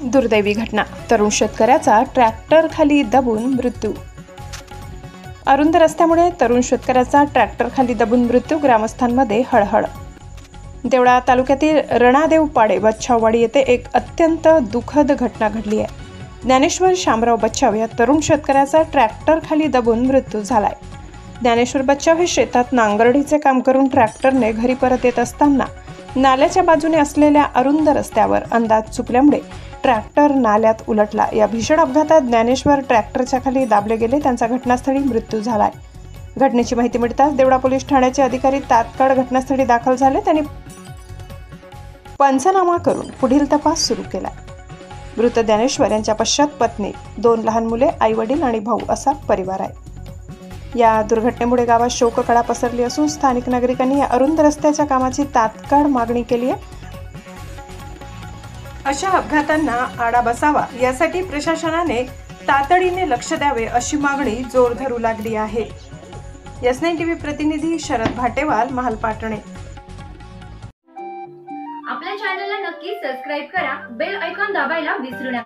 दुर्दैवी घटना, तरुण शेतकऱ्याचा ट्रॅक्टर खाली दबून मृत्यू। अरुंद रस्त्यामुळे तरुण शेतकऱ्याचा ट्रॅक्टर खाली दबून मृत्यू, ग्रामस्थांमध्ये हळहळ। देवळा तालुक्यातील रणादेवपाडे बच्छाववाडी येथे एक अत्यंत दुःखद घटना घडली आहे। ज्ञानेश्वर शामराव बच्छाव या तरुण शेतकऱ्याचा ट्रॅक्टर खाली दबून मृत्यू झालाय। ज्ञानेश्वर बच्छाव हे शेतात नांगरडीचे काम करून ट्रॅक्टरने घरी परत येत असताना नाल्याच्या बाजूने असलेल्या अरुंद रस्त्यावर अंदाज चुकल्यामुळे ट्रॅक्टर नाल्यात उलटला। या भीषण अपघातात ज्ञानेश्वर ट्रॅक्टरच्या खाली दाबले गेले, त्यांचा घटनास्थळी मृत्यू झालाय। घटनेची माहिती मिळताच देवळा पोलीस ठाण्याचे अधिकारी तात्काळ घटनास्थळी दाखल झाले। त्यांनी पंचनामा करून पुढील तपास सुरू केला। मृत ज्ञानेश्वर यांच्या पश्चात पत्नी, 2 लहान मुले, आई वडील आणि भाऊ असा परिवार आहे। या दुर्घटनेमुळे गावात शोककळा पसरली असून स्थानिक नागरिकांनी या अरुंद रस्त्याच्या कामाची तात्काळ मागणी केली आहे। अशा अपघातांना आळा बसावा यासाठी प्रशासनाने तातडीने लक्ष द्यावे अशी मागणी जोर धरू लागली आहे। S9 TV प्रतिनिधी शरद भाटेवाल, महालपाटणे। आपल्या चॅनलला नक्की सबस्क्राइब करा, बेल आयकॉन दाबायला विसरू नका।